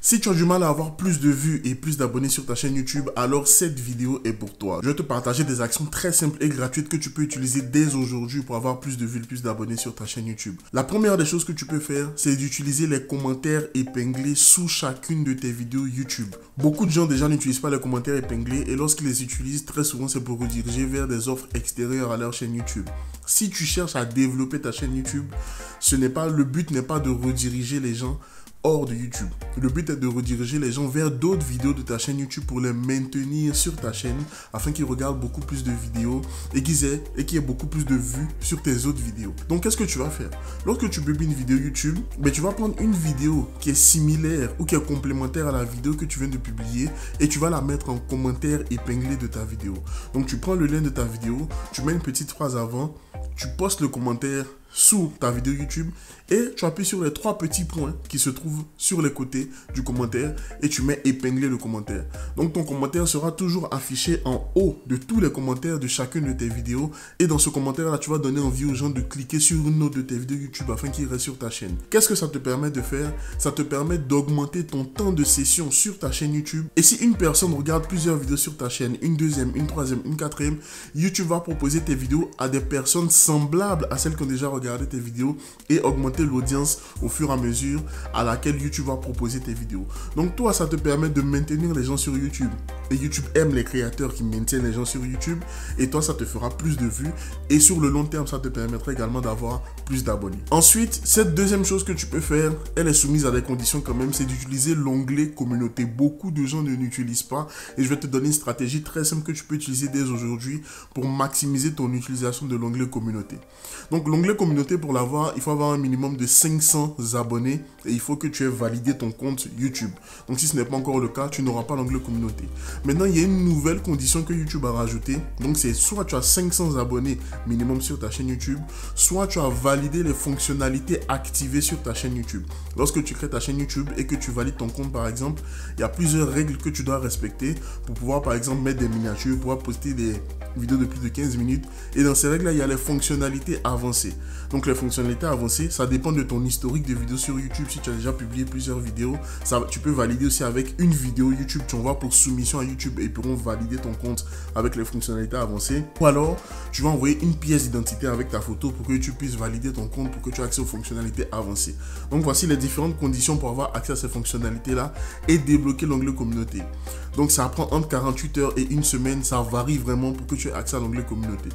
Si tu as du mal à avoir plus de vues et plus d'abonnés sur ta chaîne YouTube, alors cette vidéo est pour toi. Je vais te partager des actions très simples et gratuites que tu peux utiliser dès aujourd'hui pour avoir plus de vues et plus d'abonnés sur ta chaîne YouTube. La première des choses que tu peux faire, c'est d'utiliser les commentaires épinglés sous chacune de tes vidéos YouTube. Beaucoup de gens déjà n'utilisent pas les commentaires épinglés et lorsqu'ils les utilisent, très souvent c'est pour rediriger vers des offres extérieures à leur chaîne YouTube. Si tu cherches à développer ta chaîne YouTube, le but n'est pas de rediriger les gens hors de YouTube. Le but est de rediriger les gens vers d'autres vidéos de ta chaîne YouTube pour les maintenir sur ta chaîne afin qu'ils regardent beaucoup plus de vidéos et qu'il y ait beaucoup plus de vues sur tes autres vidéos. Donc qu'est-ce que tu vas faire? Lorsque tu publies une vidéo YouTube, tu vas prendre une vidéo qui est similaire ou qui est complémentaire à la vidéo que tu viens de publier et tu vas la mettre en commentaire épinglé de ta vidéo. Donc tu prends le lien de ta vidéo, tu mets une petite phrase avant, tu postes le commentaire sous ta vidéo YouTube et tu appuies sur les 3 petits points qui se trouvent sur les côtés du commentaire et tu mets épingler le commentaire. Donc ton commentaire sera toujours affiché en haut de tous les commentaires de chacune de tes vidéos et dans ce commentaire là tu vas donner envie aux gens de cliquer sur une autre de tes vidéos YouTube afin qu'ils restent sur ta chaîne. Qu'est-ce que ça te permet de faire? Ça te permet d'augmenter ton temps de session sur ta chaîne YouTube et si une personne regarde plusieurs vidéos sur ta chaîne, une deuxième, une troisième, une quatrième, YouTube va proposer tes vidéos à des personnes semblables à celles qui ont déjà regardé tes vidéos et augmenter l'audience au fur et à mesure à laquelle YouTube va proposer tes vidéos. Donc toi, ça te permet de maintenir les gens sur YouTube. Et YouTube aime les créateurs qui maintiennent les gens sur YouTube. Et toi, ça te fera plus de vues. Et sur le long terme, ça te permettra également d'avoir plus d'abonnés. Ensuite, cette deuxième chose que tu peux faire, elle est soumise à des conditions quand même, c'est d'utiliser l'onglet communauté. Beaucoup de gens ne l'utilisent pas. Et je vais te donner une stratégie très simple que tu peux utiliser dès aujourd'hui pour maximiser ton utilisation de l'onglet communauté. Donc l'onglet communauté, pour l'avoir, il faut avoir un minimum de 500 abonnés et il faut que tu aies validé ton compte YouTube. Donc si ce n'est pas encore le cas, tu n'auras pas l'onglet communauté. Maintenant, il y a une nouvelle condition que YouTube a rajoutée. Donc c'est soit tu as 500 abonnés minimum sur ta chaîne YouTube, soit tu as validé les fonctionnalités activées sur ta chaîne YouTube. Lorsque tu crées ta chaîne YouTube et que tu valides ton compte par exemple, il y a plusieurs règles que tu dois respecter pour pouvoir par exemple mettre des miniatures, pouvoir poster des vidéos de plus de 15 minutes. Et dans ces règles-là, il y a les fonctionnalités avancées. Donc les fonctionnalités avancées, ça dépend de ton historique de vidéos sur YouTube. Si tu as déjà publié plusieurs vidéos, tu peux valider aussi avec une vidéo YouTube. Tu envoies pour soumission à YouTube et ils pourront valider ton compte avec les fonctionnalités avancées. Ou alors, tu vas envoyer une pièce d'identité avec ta photo pour que YouTube puisse valider ton compte pour que tu aies accès aux fonctionnalités avancées. Donc voici les différentes conditions pour avoir accès à ces fonctionnalités-là et débloquer l'onglet communauté. Donc ça prend entre 48 heures et une semaine, ça varie vraiment pour que tu aies accès à l'onglet communauté.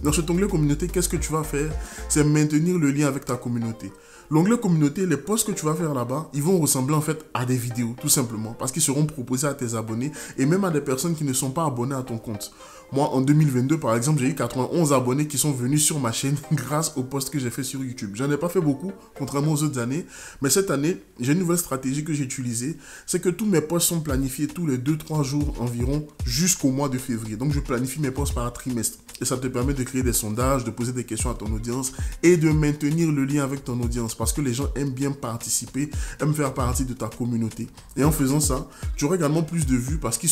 Dans cet onglet communauté, qu'est-ce que tu vas faire? C'est maintenir le lien avec ta communauté. L'onglet communauté, les posts que tu vas faire là-bas, ils vont ressembler en fait à des vidéos, tout simplement, parce qu'ils seront proposés à tes abonnés et même à des personnes qui ne sont pas abonnées à ton compte. Moi, en 2022, par exemple, j'ai eu 91 abonnés qui sont venus sur ma chaîne grâce aux posts que j'ai fait sur YouTube. J'en ai pas fait beaucoup, contrairement aux autres années, mais cette année, j'ai une nouvelle stratégie que j'ai utilisée, c'est que tous mes posts sont planifiés tous les 2-3 jours environ jusqu'au mois de février. Donc, je planifie mes posts par trimestre. Et ça te permet de créer des sondages, de poser des questions à ton audience et de maintenir le lien avec ton audience parce que les gens aiment bien participer, aiment faire partie de ta communauté. Et en faisant ça, tu auras également plus de vues parce que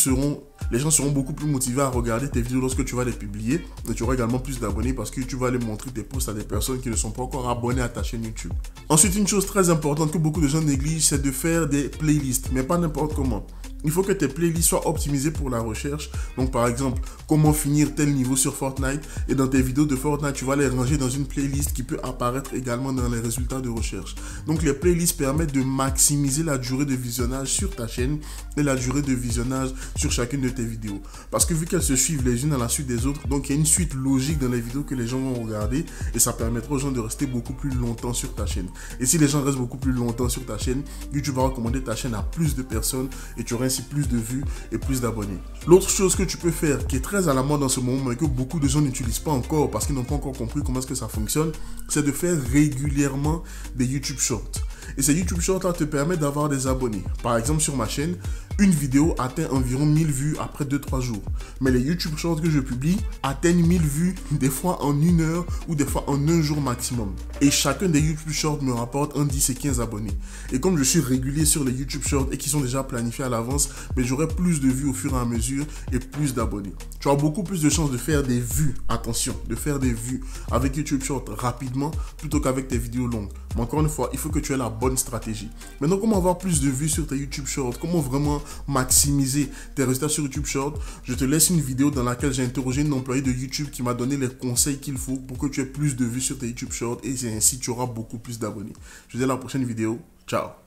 les gens seront beaucoup plus motivés à regarder tes vidéos lorsque tu vas les publier. Et tu auras également plus d'abonnés parce que tu vas aller montrer tes posts à des personnes qui ne sont pas encore abonnées à ta chaîne YouTube. Ensuite, une chose très importante que beaucoup de gens négligent, c'est de faire des playlists, mais pas n'importe comment. Il faut que tes playlists soient optimisées pour la recherche. Donc par exemple, comment finir tel niveau sur Fortnite. Et dans tes vidéos de Fortnite, tu vas les ranger dans une playlist qui peut apparaître également dans les résultats de recherche. Donc les playlists permettent de maximiser la durée de visionnage sur ta chaîne et la durée de visionnage sur chacune de tes vidéos. Parce que vu qu'elles se suivent les unes à la suite des autres, donc il y a une suite logique dans les vidéos que les gens vont regarder et ça permettra aux gens de rester beaucoup plus longtemps sur ta chaîne. Et si les gens restent beaucoup plus longtemps sur ta chaîne, YouTube va recommander ta chaîne à plus de personnes et tu auras ainsi plus de vues et plus d'abonnés. L'autre chose que tu peux faire qui est très à la mode en ce moment et que beaucoup de gens n'utilisent pas encore parce qu'ils n'ont pas encore compris comment est-ce que ça fonctionne, c'est de faire régulièrement des YouTube Shorts. Et ces YouTube Shorts là te permettent d'avoir des abonnés. Par exemple sur ma chaîne, une vidéo atteint environ 1000 vues après 2-3 jours. Mais les YouTube Shorts que je publie atteignent 1000 vues des fois en 1 heure ou des fois en 1 jour maximum. Et chacun des YouTube Shorts me rapporte entre 10 et 15 abonnés. Et comme je suis régulier sur les YouTube Shorts et qui sont déjà planifiés à l'avance, mais j'aurai plus de vues au fur et à mesure et plus d'abonnés. Tu as beaucoup plus de chances de faire des vues, attention, de faire des vues avec YouTube Shorts rapidement plutôt qu'avec tes vidéos longues. Mais encore une fois, il faut que tu aies la bonne stratégie. Maintenant, comment avoir plus de vues sur tes YouTube Shorts? Comment vraiment maximiser tes résultats sur YouTube Shorts? Je te laisse une vidéo dans laquelle j'ai interrogé une employée de YouTube qui m'a donné les conseils qu'il faut pour que tu aies plus de vues sur tes YouTube Shorts et ainsi tu auras beaucoup plus d'abonnés. Je te dis à la prochaine vidéo. Ciao.